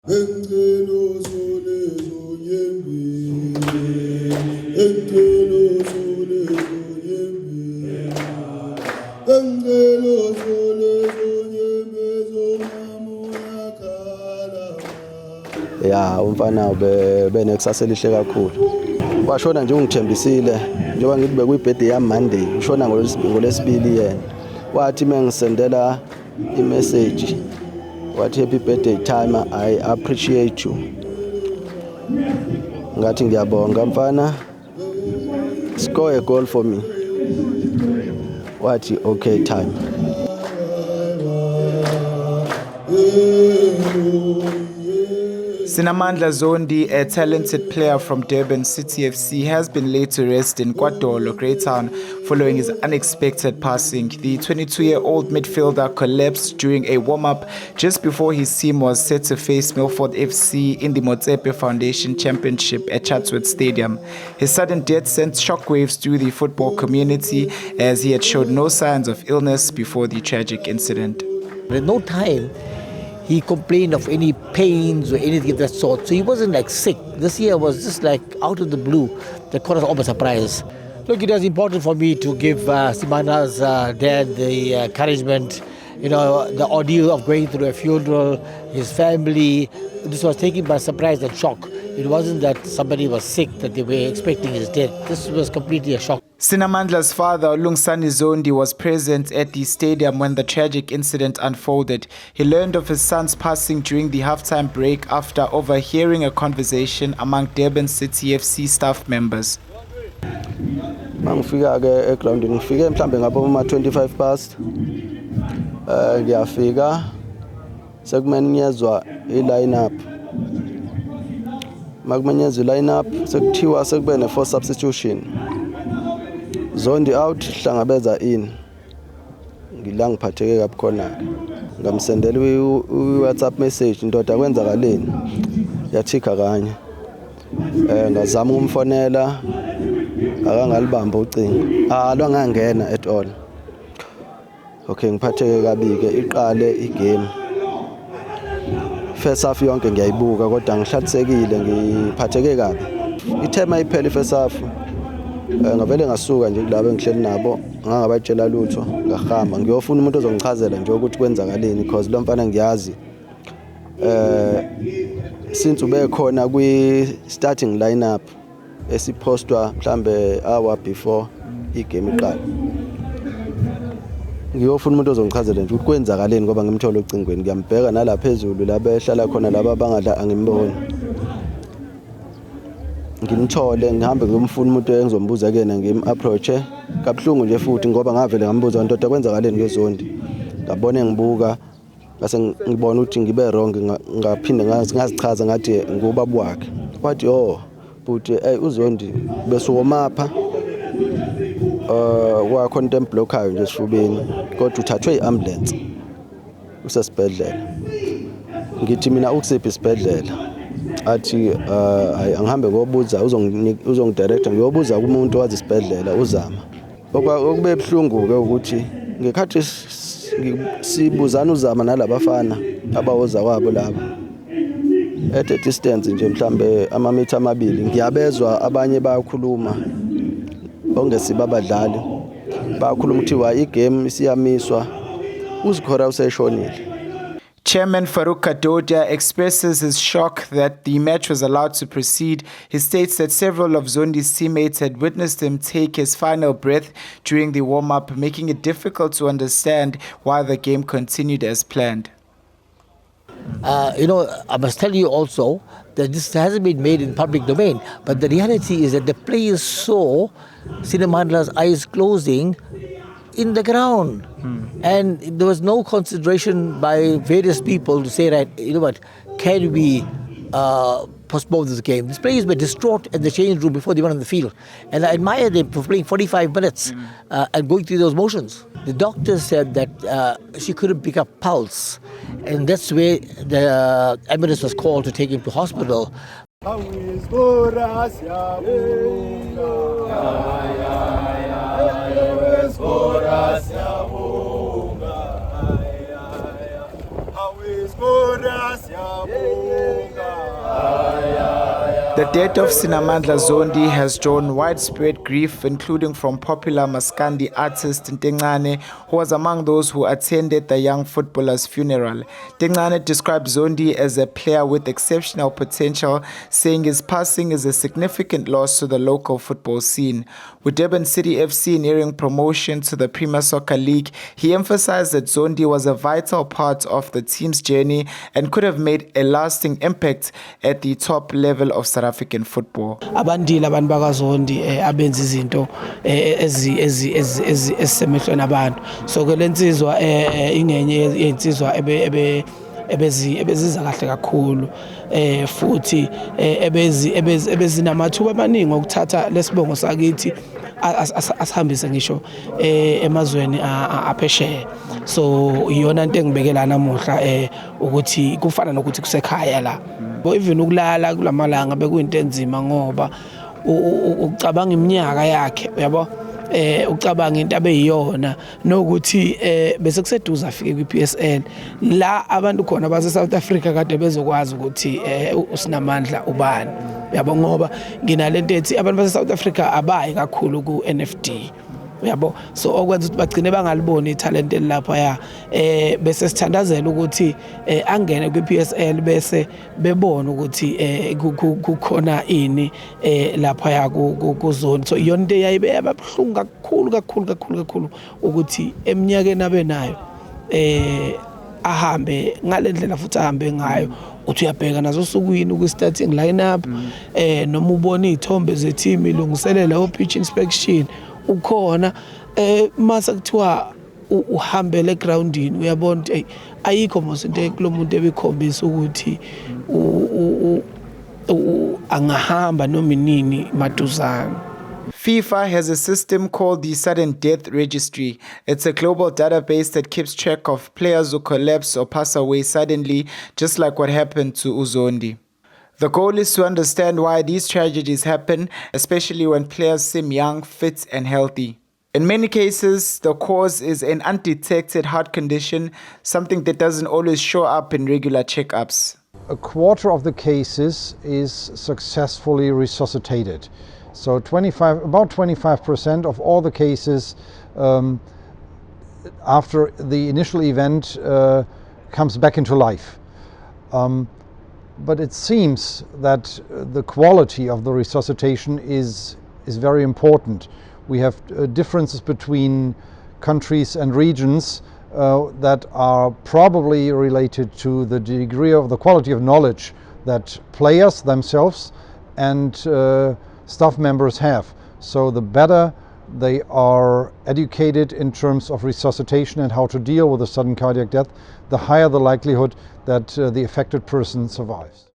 Ya umfana benekusasa elihle kakhulu. Washona nje ungithembisile njengoba ngithi bekuyibirthday yami Monday, ushona ngolesibili yena. Wathi mengisendela i-message wathi happy birthday Timer, I appreciate you. Ngathi ngiyabonga mfana, score a goal for me. Wathi okay Time. Sinamandla Zondi, a talented player from Durban City FC, has been laid to rest in KwaDolo, Greytown, following his unexpected passing. The 22-year-old midfielder collapsed during a warm-up just before his team was set to face Milford FC in the Motsepe Foundation Championship at Chatsworth Stadium. His sudden death sent shockwaves through the football community as he had showed no signs of illness before the tragic incident. At no time he complained of any pains or anything of that sort. So he wasn't like sick. This year was just like out of the blue. That caught us all by surprise. Look, it was important for me to give Simana's dad the encouragement, the ordeal of going through a funeral, his family. This was taken by surprise and shock. It wasn't that somebody was sick, that they were expecting his death. This was completely a shock. Sinamandla's father, Lungsani Zondi, was present at the stadium when the tragic incident unfolded. He learned of his son's passing during the halftime break after overhearing a conversation among Durban City FC staff members. Mangifika ke egroundini ngifike mhlambe ngapha uma 25 past ngiyafika sekumenyezwa i-lineup. Makumenyezwa i-lineup sekuthiwa sekube ne-4 substitution. Zondi out, Hlangabeza in. Ngila ngiphatheke kabi khona. Ngamsendela i-WhatsApp message ndoda kwenzakaleni. Yathika kanye. Ngazama ukumfonela akangalibamba ucingo. Alwangangena at all. Okay, ngiphatheke kabi ke iqale igame. First half yonke ngiyayibuka kodwa ngihlalisekile ngiphatheke kabi. Ithema iphela first half. Ngavele ngasuka nje kulabo engihleli nabo ngangabatshela lutho ngahamba ngiyofuna umuntu ozongichazela nje ukuthi kwenzakaleni because lo mfana ngiyazi since ube khona kwi starting lineup esipostwa mhlambe hour before igame iqala ngiyofuna umuntu ozongichazela nje ukuthi kwenzakaleni ngoba ngimthola ocingweni ngiyambheka nala phezulu laba ehlala khona laba abangadla angimboni ngimthole ngihambe ngiyomfuna umuntu engizombuza kena ngim-approach kabuhlungu nje futhi ngoba ngavele ngambuza ndoda kwenzakaleni ngeZondi ngabone ngibuka ngase ngibona ukuthi ngibe wrong ngaphinde ngazichaza ngathi ngubaba wakhe wathi but uZondi besukomapha wa content blockayo nje esifubeni kodwa uthathwe iambulance usesibhedlela ngithi mina ukusiphi isibhedlela athi angihambe ngobuza uzongidirector ngiyobuza kumuntu owazi isibhedlela uzama okube ebhlungu ke ukuthi ngekhathi sibuzana uzama nalabafana abawoza kwabo laba at a distance nje mhlambe amamitha amabili ngiyabezwa abanye bayakhuluma ongesiba abadlali bayakhuluma ukuthi igame isiyamiswa uzikhora useshonile. Chairman Farouk Kadodia expresses his shock that the match was allowed to proceed. He states that several of Zondi's teammates had witnessed him take his final breath during the warm-up, making it difficult to understand why the game continued as planned. I must tell you also that this hasn't been made in public domain, but the reality is that the players saw Sinamandla's eyes closing in the ground. And there was no consideration by various people to say, right, you know what, can we postpone this game? These players were distraught at the change room before they went on the field. And I admire them for playing 45 minutes and going through those motions. The doctor said that she couldn't pick up pulse. And that's where the ambulance was called to take him to hospital. How is good as The death of Sinamandla Zondi has drawn widespread grief, including from popular Maskandi artist Ntengane, who was among those who attended the young footballer's funeral. Ntengane described Zondi as a player with exceptional potential, saying his passing is a significant loss to the local football scene. With Durban City FC nearing promotion to the Premier Soccer League, he emphasized that Zondi was a vital part of the team's journey and could have made a lasting impact at the top level of South African football. Abandile abantu bakaZondi abenza izinto ezisemehlweni abantu. So ke lensizwa ingenye yensizwa ebeziza kahle kakhulu futhi ebezinamathuba amaningi okuthatha lesibongo sakithi asihambise ngisho emazweni aphesheya. So iyona into engibekela namuhla ukuthi kufana nokuthi kusekhaya la. Even ukulala kulamalanga bekuyinto enzima ngoba ucabanga iminyaka yakhe uyabo ucabanga into abeyiyona nokuthi bese kuseduza afike kwiPSL la abantu khona base South Africa kade bezokwazi ukuthi uSinamandla ubani uyabo ngoba nginalento ethi abantu base South Africa abayi kakhulu ku NFD uyabo so okwenza ukuthi bagcine bangaliboni italent elapha ya bese sithandazela ukuthi angene kwiPSL bese bebona ukuthi kukhona ini lapha ya kuZondi. So iyona into yayibe ababhlungu kakhulu ukuthi eminyakeni abenayo ahambe ngalendlela futhi ahambe ngayo uthi uyabheka nazo sukwini ku starting lineup noma ubona izithombe zeteam ilungiselela pitch inspection ukhona mase kuthiwa uhambele egroundini uyabona ukuthi ayikho mos into kulomuntu ebikhombisa ukuthi angahamba noma inini maduzana. FIFA has a system called the Sudden Death Registry. It's a global database that keeps track of players who collapse or pass away suddenly, just like what happened to Uzondi. The goal is to understand why these tragedies happen, especially when players seem young, fit and healthy. In many cases, the cause is an undetected heart condition, something that doesn't always show up in regular checkups. A quarter of the cases is successfully resuscitated. So about 25% of all the cases after the initial event comes back into life. But it seems that the quality of the resuscitation is very important. We have differences between countries and regions that are probably related to the degree of the quality of knowledge that players themselves and staff members have. So the better they are educated in terms of resuscitation and how to deal with a sudden cardiac death, the higher the likelihood that the affected person survives.